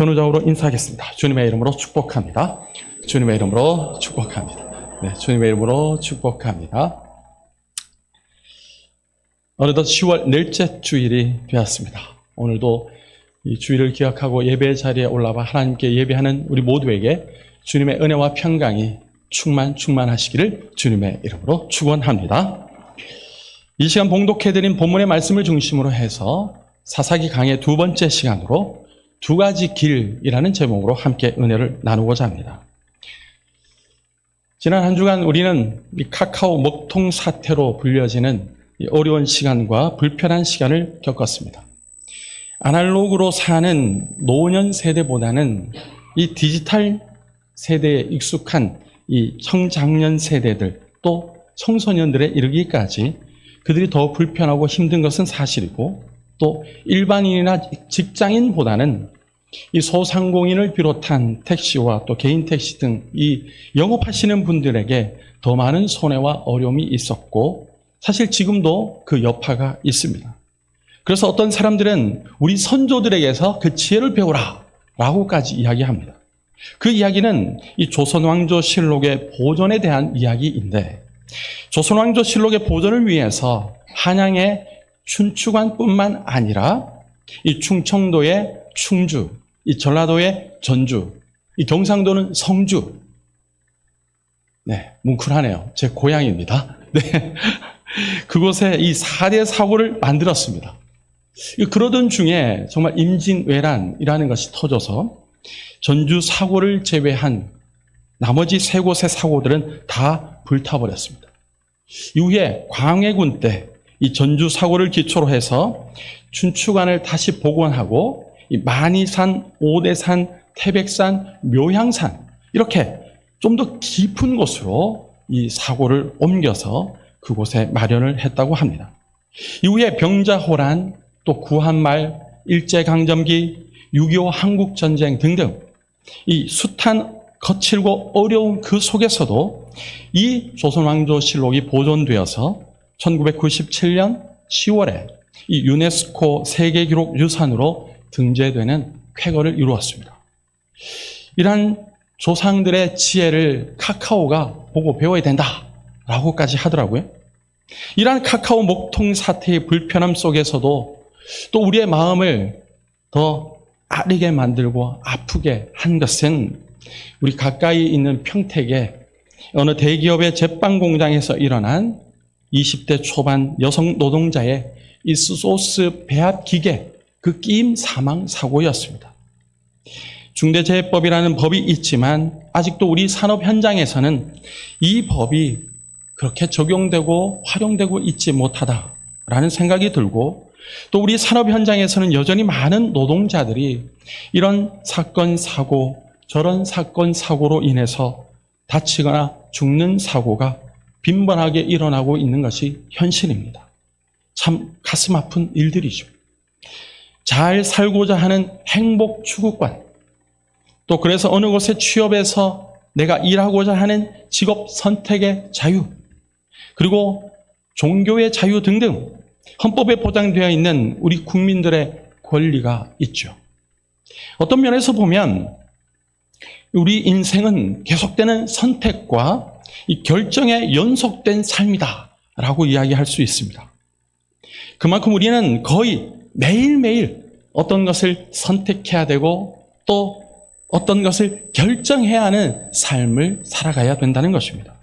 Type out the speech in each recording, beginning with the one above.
전후적으로 인사하겠습니다. 주님의 이름으로 축복합니다. 주님의 이름으로 축복합니다. 네, 주님의 이름으로 축복합니다. 어느덧 10월 넷째 주일이 되었습니다. 오늘도 이 주일을 기억하고 예배 자리에 올라와 하나님께 예배하는 우리 모두에게 주님의 은혜와 평강이 충만하시기를 주님의 이름으로 축원합니다. 이 시간 봉독해드린 본문의 말씀을 중심으로 해서 사사기 강의 두 번째 시간으로 두 가지 길이라는 제목으로 함께 은혜를 나누고자 합니다. 지난 한 주간 우리는 이 카카오 먹통 사태로 불려지는 이 어려운 시간과 불편한 시간을 겪었습니다. 아날로그로 사는 노년 세대보다는 이 디지털 세대에 익숙한 이 청장년 세대들 또 청소년들에 이르기까지 그들이 더 불편하고 힘든 것은 사실이고 또 일반인이나 직장인보다는 이 소상공인을 비롯한 택시와 또 개인 택시 등 이 영업하시는 분들에게 더 많은 손해와 어려움이 있었고 사실 지금도 그 여파가 있습니다. 그래서 어떤 사람들은 우리 선조들에게서 그 지혜를 배우라 라고까지 이야기합니다. 그 이야기는 이 조선왕조실록의 보존에 대한 이야기인데 조선왕조실록의 보존을 위해서 한양의 춘추관뿐만 아니라 이 충청도의 충주, 이 전라도의 전주, 이 경상도는 성주. 네, 뭉클하네요. 제 고향입니다. 네. 그곳에 이 4대 사고를 만들었습니다. 그러던 중에 정말 임진왜란이라는 것이 터져서 전주 사고를 제외한 나머지 세 곳의 사고들은 다 불타버렸습니다. 이후에 광해군 때 이 전주 사고를 기초로 해서 춘추관을 다시 복원하고 이 만이산, 오대산, 태백산, 묘향산 이렇게 좀 더 깊은 곳으로 이 사고를 옮겨서 그곳에 마련을 했다고 합니다. 이후에 병자호란, 또 구한말, 일제강점기, 6.25 한국전쟁 등등 이 숱한 거칠고 어려운 그 속에서도 이 조선왕조실록이 보존되어서 1997년 10월에 이 유네스코 세계기록 유산으로 등재되는 쾌거를 이루었습니다. 이러한 조상들의 지혜를 카카오가 보고 배워야 된다라고까지 하더라고요. 이러한 카카오 먹통 사태의 불편함 속에서도 또 우리의 마음을 더 아리게 만들고 아프게 한 것은 우리 가까이 있는 평택의 어느 대기업의 제빵 공장에서 일어난 20대 초반 여성 노동자의 이 소스 배합 기계 그 끼임 사망 사고였습니다. 중대재해법이라는 법이 있지만 아직도 우리 산업 현장에서는 이 법이 그렇게 적용되고 활용되고 있지 못하다라는 생각이 들고 또 우리 산업 현장에서는 여전히 많은 노동자들이 이런 사건 사고 저런 사건 사고로 인해서 다치거나 죽는 사고가 빈번하게 일어나고 있는 것이 현실입니다. 참 가슴 아픈 일들이죠. 잘 살고자 하는 행복 추구관, 또 그래서 어느 곳에 취업해서 내가 일하고자 하는 직업 선택의 자유, 그리고 종교의 자유 등등 헌법에 보장되어 있는 우리 국민들의 권리가 있죠. 어떤 면에서 보면 우리 인생은 계속되는 선택과 이 결정의 연속된 삶이다라고 이야기할 수 있습니다. 그만큼 우리는 거의 매일매일 어떤 것을 선택해야 되고 또 어떤 것을 결정해야 하는 삶을 살아가야 된다는 것입니다.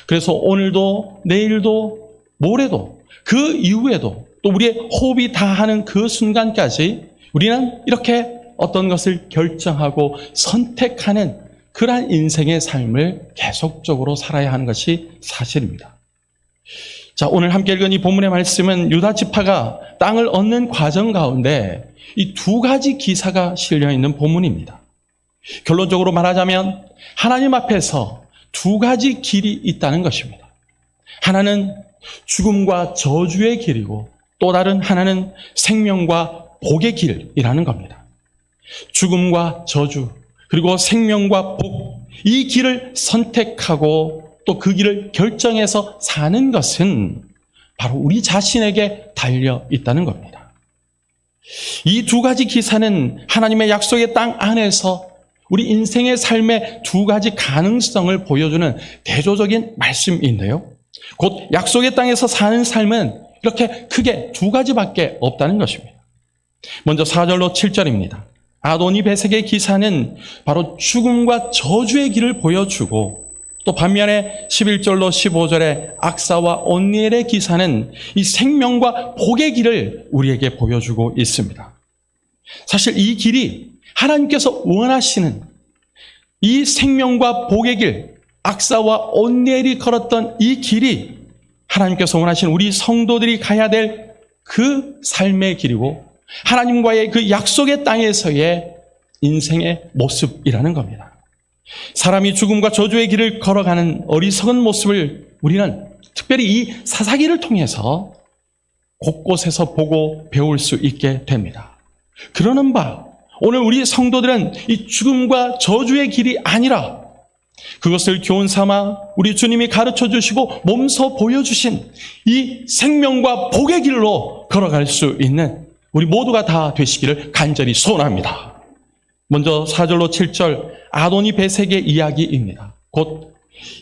그래서 오늘도 내일도 모레도 그 이후에도 또 우리의 호흡이 다하는 그 순간까지 우리는 이렇게 어떤 것을 결정하고 선택하는 그러한 인생의 삶을 계속적으로 살아야 하는 것이 사실입니다. 자, 오늘 함께 읽은 이 본문의 말씀은 유다 지파가 땅을 얻는 과정 가운데 이 두 가지 기사가 실려 있는 본문입니다. 결론적으로 말하자면 하나님 앞에서 두 가지 길이 있다는 것입니다. 하나는 죽음과 저주의 길이고 또 다른 하나는 생명과 복의 길이라는 겁니다. 죽음과 저주 그리고 생명과 복, 이 길을 선택하고 또 그 길을 결정해서 사는 것은 바로 우리 자신에게 달려 있다는 겁니다. 이 두 가지 기사는 하나님의 약속의 땅 안에서 우리 인생의 삶의 두 가지 가능성을 보여주는 대조적인 말씀인데요. 곧 약속의 땅에서 사는 삶은 이렇게 크게 두 가지밖에 없다는 것입니다. 먼저 4절로 7절입니다. 아도니 베섹의 기사는 바로 죽음과 저주의 길을 보여주고, 또 반면에 11절로 15절의 악사와 온니엘의 기사는 이 생명과 복의 길을 우리에게 보여주고 있습니다. 사실 이 길이 하나님께서 원하시는 이 생명과 복의 길, 악사와 온니엘이 걸었던 이 길이 하나님께서 원하시는 우리 성도들이 가야 될 그 삶의 길이고, 하나님과의 그 약속의 땅에서의 인생의 모습이라는 겁니다. 사람이 죽음과 저주의 길을 걸어가는 어리석은 모습을 우리는 특별히 이 사사기를 통해서 곳곳에서 보고 배울 수 있게 됩니다. 그러는 바 오늘 우리 성도들은 이 죽음과 저주의 길이 아니라 그것을 교훈 삼아 우리 주님이 가르쳐 주시고 몸소 보여주신 이 생명과 복의 길로 걸어갈 수 있는 우리 모두가 다 되시기를 간절히 소원합니다. 먼저 4절로 7절 아도니 베섹의 이야기입니다. 곧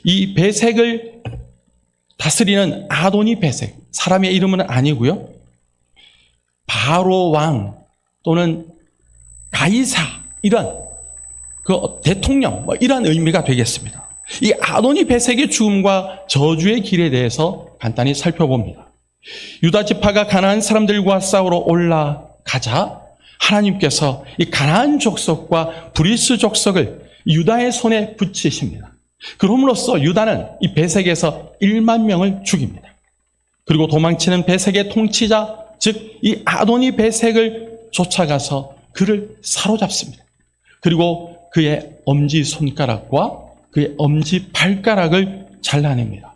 이 베섹을 다스리는 아도니 베섹, 사람의 이름은 아니고요, 바로 왕 또는 가이사, 이런 그 대통령, 이런 의미가 되겠습니다. 이 아도니 베섹의 죽음과 저주의 길에 대해서 간단히 살펴봅니다. 유다 지파가 가나안 사람들과 싸우러 올라가자 하나님께서 이 가나안 족속과 브리스 족속을 유다의 손에 붙이십니다. 그럼으로써 유다는 이 베섹에서 1만 명을 죽입니다. 그리고 도망치는 베섹의 통치자, 즉 이 아도니 베섹을 쫓아가서 그를 사로잡습니다. 그리고 그의 엄지손가락과 그의 엄지발가락을 잘라냅니다.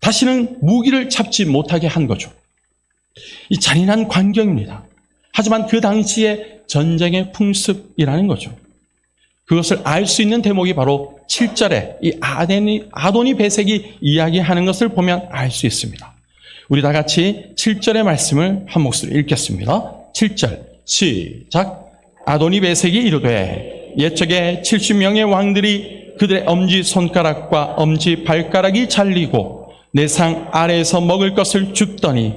다시는 무기를 잡지 못하게 한 거죠. 이 잔인한 광경입니다. 하지만 그 당시의 전쟁의 풍습이라는 거죠. 그것을 알 수 있는 대목이 바로 7절에 이 아도니 베섹이 이야기하는 것을 보면 알 수 있습니다. 우리 다 같이 7절의 말씀을 한 목소리로 읽겠습니다. 7절 시작. 아도니 베섹이 이르되 옛적에 70명의 왕들이 그들의 엄지손가락과 엄지발가락이 잘리고 내 상 아래에서 먹을 것을 줍더니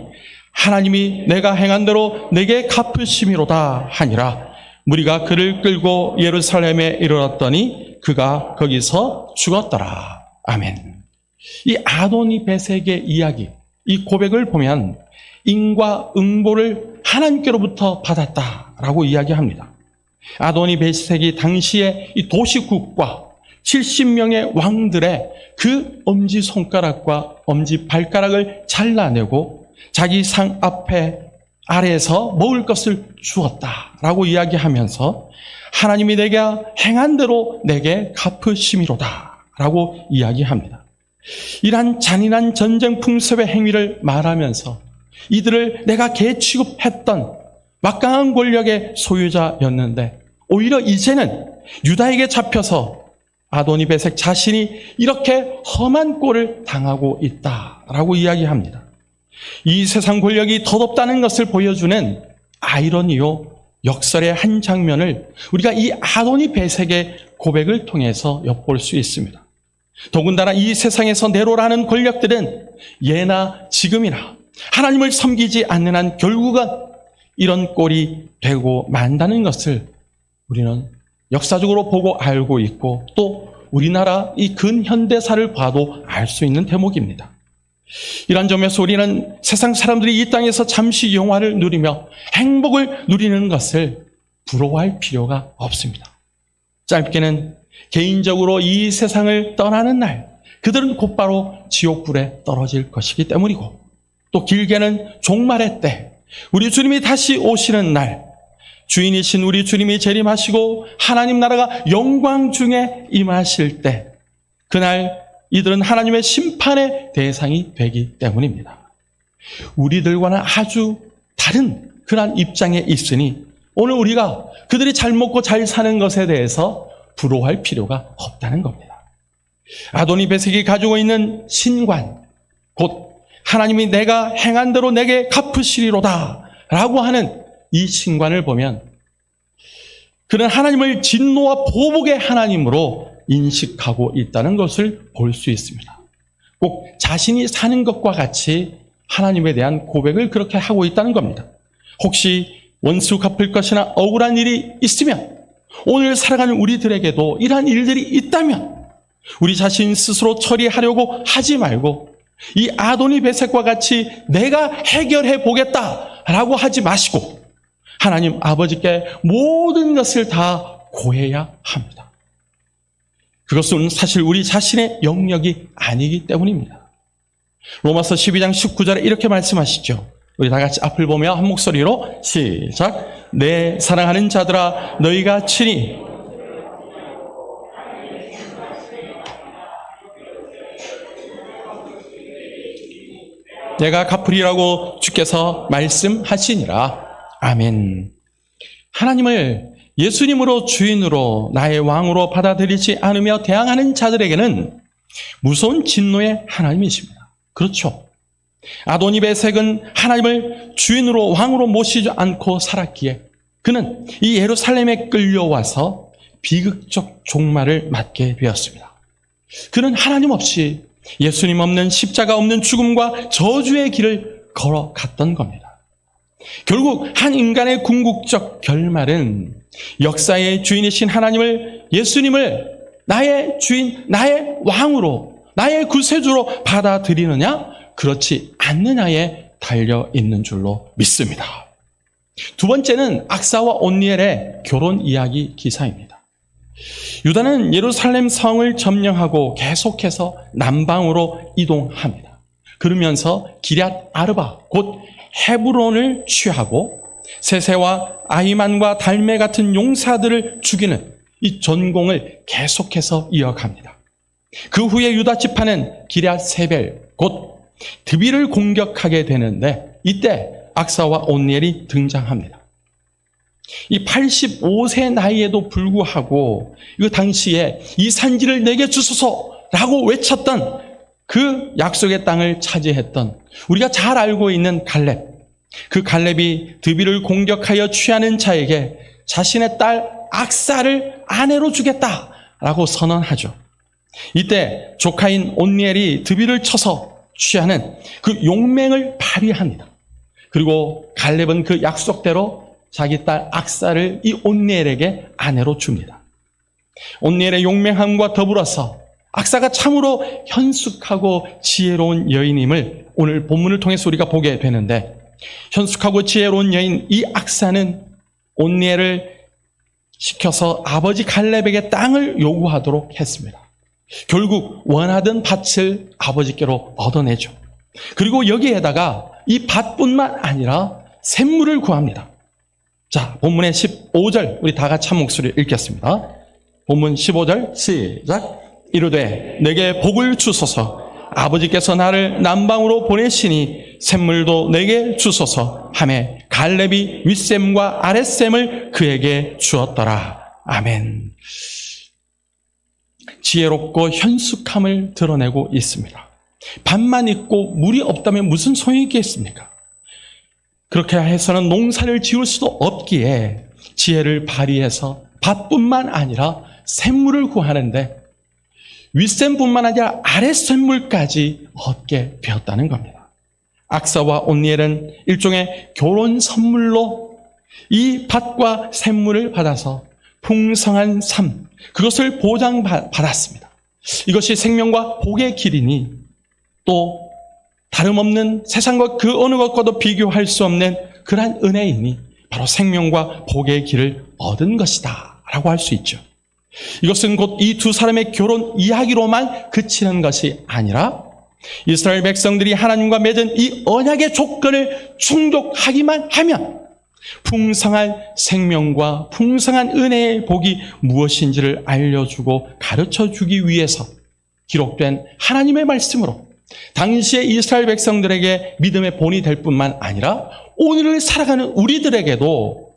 하나님이 내가 행한 대로 내게 갚으심이로다 하니라. 무리가 그를 끌고 예루살렘에 이르렀더니 그가 거기서 죽었더라. 아멘. 이 아도니 베섹의 이야기, 이 고백을 보면 인과 응보를 하나님께로부터 받았다라고 이야기합니다. 아도니 베섹이 당시에 이 도시국과 70명의 왕들의 그 엄지손가락과 엄지발가락을 잘라내고 자기 상 앞에 아래에서 먹을 것을 주었다라고 이야기하면서 하나님이 내게 행한 대로 내게 갚으심이로다 라고 이야기합니다. 이러한 잔인한 전쟁 풍습의 행위를 말하면서 이들을 내가 개 취급했던 막강한 권력의 소유자였는데 오히려 이제는 유다에게 잡혀서 아도니 베섹 자신이 이렇게 험한 꼴을 당하고 있다라고 이야기합니다. 이 세상 권력이 덧없다는 것을 보여주는 아이러니요 역설의 한 장면을 우리가 이 아도니 베섹의 고백을 통해서 엿볼 수 있습니다. 더군다나 이 세상에서 내로라는 권력들은 예나 지금이나 하나님을 섬기지 않는 한 결국은 이런 꼴이 되고 만다는 것을 우리는 역사적으로 보고 알고 있고 또 우리나라 이 근현대사를 봐도 알 수 있는 대목입니다. 이런 점에서 우리는 세상 사람들이 이 땅에서 잠시 영화를 누리며 행복을 누리는 것을 부러워할 필요가 없습니다. 짧게는 개인적으로 이 세상을 떠나는 날 그들은 곧바로 지옥불에 떨어질 것이기 때문이고 또 길게는 종말의 때 우리 주님이 다시 오시는 날 주인이신 우리 주님이 재림하시고 하나님 나라가 영광 중에 임하실 때 그날 이들은 하나님의 심판의 대상이 되기 때문입니다. 우리들과는 아주 다른 그런 입장에 있으니 오늘 우리가 그들이 잘 먹고 잘 사는 것에 대해서 부러워할 필요가 없다는 겁니다. 아도니 베섹이 가지고 있는 신관, 곧 하나님이 내가 행한 대로 내게 갚으시리로다 라고 하는 이 신관을 보면 그는 하나님을 진노와 보복의 하나님으로 인식하고 있다는 것을 볼 수 있습니다. 꼭 자신이 사는 것과 같이 하나님에 대한 고백을 그렇게 하고 있다는 겁니다. 혹시 원수 갚을 것이나 억울한 일이 있으면, 오늘 살아가는 우리들에게도 이러한 일들이 있다면 우리 자신 스스로 처리하려고 하지 말고 이 아도니 베셋과 같이 내가 해결해 보겠다라고 하지 마시고 하나님 아버지께 모든 것을 다 고해야 합니다. 그것은 사실 우리 자신의 영역이 아니기 때문입니다. 로마서 12장 19절에 이렇게 말씀하시죠. 우리 다 같이 앞을 보며 한 목소리로 시작. 내 사랑하는 자들아 너희가 친히 내가 갚으리라고 주께서 말씀하시니라. 아멘. 하나님을 예수님으로 주인으로 나의 왕으로 받아들이지 않으며 대항하는 자들에게는 무서운 진노의 하나님이십니다. 그렇죠. 아도니베섹은 하나님을 주인으로 왕으로 모시지 않고 살았기에 그는 이 예루살렘에 끌려와서 비극적 종말을 맞게 되었습니다. 그는 하나님 없이 예수님 없는 십자가 없는 죽음과 저주의 길을 걸어갔던 겁니다. 결국 한 인간의 궁극적 결말은 역사의 주인이신 하나님을, 예수님을 나의 주인, 나의 왕으로, 나의 구세주로 받아들이느냐, 그렇지 않느냐에 달려있는 줄로 믿습니다. 두 번째는 악사와 온니엘의 결혼 이야기 기사입니다. 유다는 예루살렘 성을 점령하고 계속해서 남방으로 이동합니다. 그러면서 기럇 아르바 곧 헤브론을 취하고 세세와 아히만과 달메 같은 용사들을 죽이는 이 전공을 계속해서 이어갑니다. 그 후에 유다 지파는 기럇 세벨 곧 드비를 공격하게 되는데 이때 악사와 온니엘이 등장합니다. 이 85세 나이에도 불구하고 그 당시에 이 산지를 내게 주소서라고 외쳤던 그 약속의 땅을 차지했던 우리가 잘 알고 있는 갈렙, 그 갈렙이 드비를 공격하여 취하는 자에게 자신의 딸 악사를 아내로 주겠다라고 선언하죠. 이때 조카인 온니엘이 드비를 쳐서 취하는 그 용맹을 발휘합니다. 그리고 갈렙은 그 약속대로 자기 딸 악사를 이 온니엘에게 아내로 줍니다. 온니엘의 용맹함과 더불어서 악사가 참으로 현숙하고 지혜로운 여인임을 오늘 본문을 통해서 우리가 보게 되는데, 현숙하고 지혜로운 여인 이 악사는 온니엘을 시켜서 아버지 갈렙에게 땅을 요구하도록 했습니다. 결국 원하던 밭을 아버지께로 얻어내죠. 그리고 여기에다가 이 밭뿐만 아니라 샘물을 구합니다. 자, 본문의 15절 우리 다 같이 한 목소리 읽겠습니다. 본문 15절 시작. 이르되 내게 복을 주소서, 아버지께서 나를 남방으로 보내시니 샘물도 내게 주소서 하매 갈렙이 윗샘과 아랫샘을 그에게 주었더라. 아멘. 지혜롭고 현숙함을 드러내고 있습니다. 밭만 있고 물이 없다면 무슨 소용이 있겠습니까? 그렇게 해서는 농사를 지을 수도 없기에 지혜를 발휘해서 밭뿐만 아니라 샘물을 구하는데 윗샘뿐만 아니라 아랫샘물까지 얻게 되었다는 겁니다. 악사와 온니엘은 일종의 결혼 선물로 이 밭과 샘물을 받아서 풍성한 삶, 그것을 보장받았습니다. 이것이 생명과 복의 길이니 또 다름없는 세상과 그 어느 것과도 비교할 수 없는 그러한 은혜이니 바로 생명과 복의 길을 얻은 것이다 라고 할 수 있죠. 이것은 곧 이 두 사람의 결혼 이야기로만 그치는 것이 아니라 이스라엘 백성들이 하나님과 맺은 이 언약의 조건을 충족하기만 하면 풍성한 생명과 풍성한 은혜의 복이 무엇인지를 알려주고 가르쳐주기 위해서 기록된 하나님의 말씀으로 당시의 이스라엘 백성들에게 믿음의 본이 될 뿐만 아니라 오늘을 살아가는 우리들에게도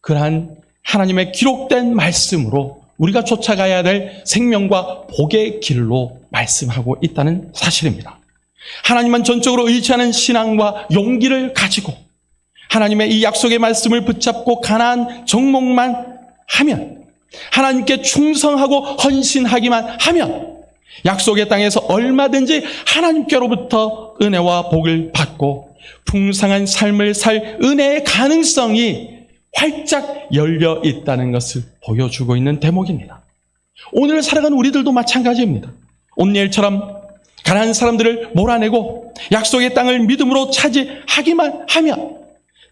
그러한 하나님의 기록된 말씀으로 우리가 쫓아가야 될 생명과 복의 길로 말씀하고 있다는 사실입니다. 하나님만 전적으로 의지하는 신앙과 용기를 가지고 하나님의 이 약속의 말씀을 붙잡고 가나안 종목만 하면, 하나님께 충성하고 헌신하기만 하면 약속의 땅에서 얼마든지 하나님께로부터 은혜와 복을 받고 풍성한 삶을 살 은혜의 가능성이 활짝 열려 있다는 것을 보여주고 있는 대목입니다. 오늘 살아가는 우리들도 마찬가지입니다. 온니엘처럼 가난한 사람들을 몰아내고 약속의 땅을 믿음으로 차지하기만 하면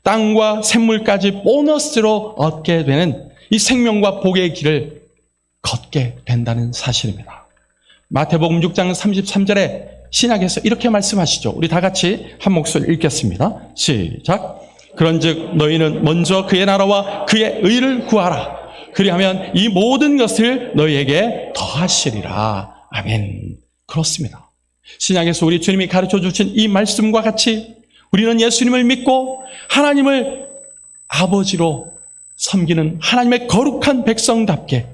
땅과 샘물까지 보너스로 얻게 되는 이 생명과 복의 길을 걷게 된다는 사실입니다. 마태복음 6장 33절에 신약에서 이렇게 말씀하시죠. 우리 다 같이 한 목소리 읽겠습니다. 시작. 그런즉 너희는 먼저 그의 나라와 그의 의를 구하라. 그리하면 이 모든 것을 너희에게 더하시리라. 아멘. 그렇습니다. 신약에서 우리 주님이 가르쳐 주신 이 말씀과 같이 우리는 예수님을 믿고 하나님을 아버지로 섬기는 하나님의 거룩한 백성답게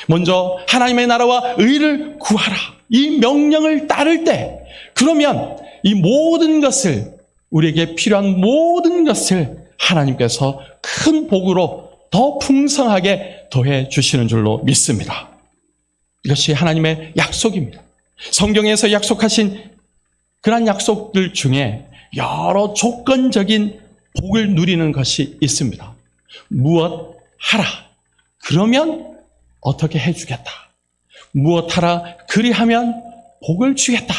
먼저 하나님의 나라와 의를 구하라. 이 명령을 따를 때 그러면 이 모든 것을, 우리에게 필요한 모든 것을 하나님께서 큰 복으로 더 풍성하게 더해 주시는 줄로 믿습니다. 이것이 하나님의 약속입니다. 성경에서 약속하신 그런 약속들 중에 여러 조건적인 복을 누리는 것이 있습니다. 무엇 하라. 그러면 어떻게 해주겠다. 무엇 하라. 그리하면 복을 주겠다.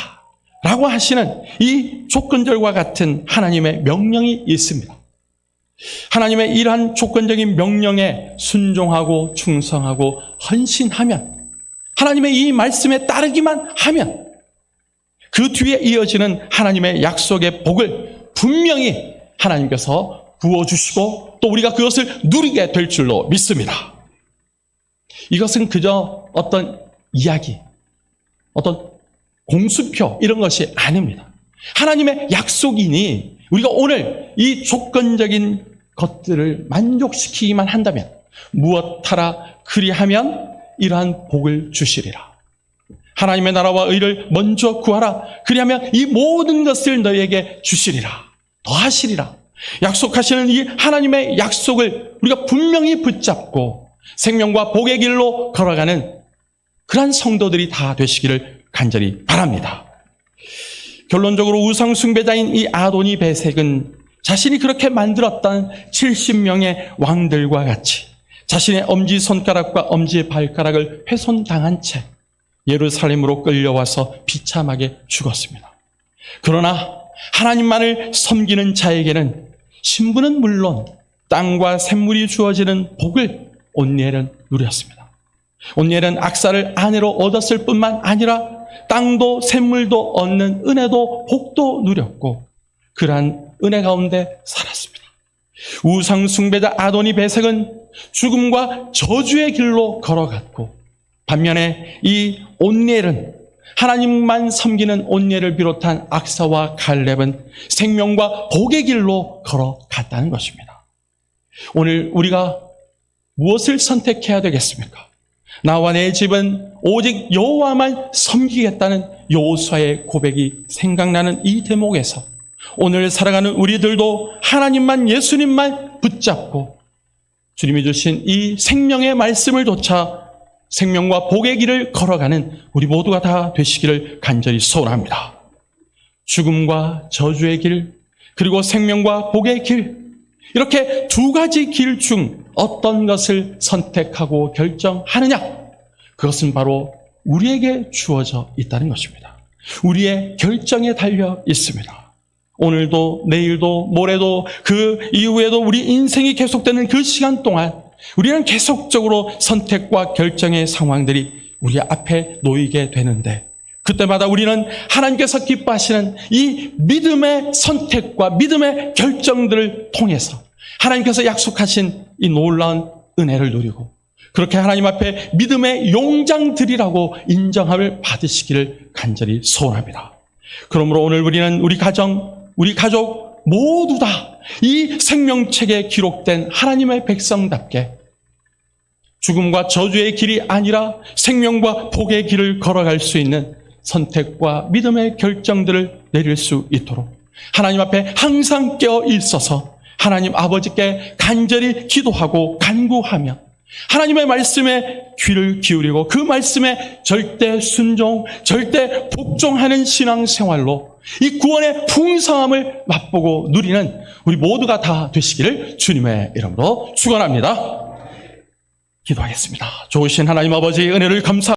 라고 하시는 이 조건들과 같은 하나님의 명령이 있습니다. 하나님의 이러한 조건적인 명령에 순종하고 충성하고 헌신하면, 하나님의 이 말씀에 따르기만 하면 그 뒤에 이어지는 하나님의 약속의 복을 분명히 하나님께서 부어주시고 또 우리가 그것을 누리게 될 줄로 믿습니다. 이것은 그저 어떤 이야기, 어떤 공수표 이런 것이 아닙니다. 하나님의 약속이니 우리가 오늘 이 조건적인 것들을 만족시키기만 한다면, 무엇 하라 그리하면 이러한 복을 주시리라. 하나님의 나라와 의를 먼저 구하라. 그리하면 이 모든 것을 너희에게 주시리라. 더하시리라. 약속하시는 이 하나님의 약속을 우리가 분명히 붙잡고 생명과 복의 길로 걸어가는 그러한 성도들이 다 되시기를 간절히 바랍니다. 결론적으로 우상숭배자인 이 아도니 베색은 자신이 그렇게 만들었던 70명의 왕들과 같이 자신의 엄지손가락과 엄지발가락을 훼손당한 채 예루살렘으로 끌려와서 비참하게 죽었습니다. 그러나 하나님만을 섬기는 자에게는 신분은 물론 땅과 샘물이 주어지는 복을 온니엘은 누렸습니다. 온니엘은 악사를 아내로 얻었을 뿐만 아니라 땅도 샘물도 얻는 은혜도 복도 누렸고 그러한 은혜 가운데 살았습니다. 우상 숭배자 아도니 베색은 죽음과 저주의 길로 걸어갔고, 반면에 이 온니엘은, 하나님만 섬기는 온니엘을 비롯한 악사와 갈렙은 생명과 복의 길로 걸어갔다는 것입니다. 오늘 우리가 무엇을 선택해야 되겠습니까? 나와 내 집은 오직 여호와만 섬기겠다는 여호수아의 고백이 생각나는 이 대목에서 오늘 살아가는 우리들도 하나님만, 예수님만 붙잡고 주님이 주신 이 생명의 말씀을 좇아 생명과 복의 길을 걸어가는 우리 모두가 다 되시기를 간절히 소원합니다. 죽음과 저주의 길, 그리고 생명과 복의 길, 이렇게 두 가지 길 중 어떤 것을 선택하고 결정하느냐, 그것은 바로 우리에게 주어져 있다는 것입니다. 우리의 결정에 달려 있습니다. 오늘도 내일도 모레도 그 이후에도 우리 인생이 계속되는 그 시간 동안 우리는 계속적으로 선택과 결정의 상황들이 우리 앞에 놓이게 되는데, 그때마다 우리는 하나님께서 기뻐하시는 이 믿음의 선택과 믿음의 결정들을 통해서 하나님께서 약속하신 이 놀라운 은혜를 누리고, 그렇게 하나님 앞에 믿음의 용장들이라고 인정함을 받으시기를 간절히 소원합니다. 그러므로 오늘 우리는 우리 가정, 우리 가족 모두 다 이 생명책에 기록된 하나님의 백성답게 죽음과 저주의 길이 아니라 생명과 복의 길을 걸어갈 수 있는 선택과 믿음의 결정들을 내릴 수 있도록 하나님 앞에 항상 깨어 있어서 하나님 아버지께 간절히 기도하고 간구하며 하나님의 말씀에 귀를 기울이고 그 말씀에 절대 순종, 절대 복종하는 신앙생활로 이 구원의 풍성함을 맛보고 누리는 우리 모두가 다 되시기를 주님의 이름으로 축원합니다. 기도하겠습니다. 좋으신 하나님 아버지 은혜를 감사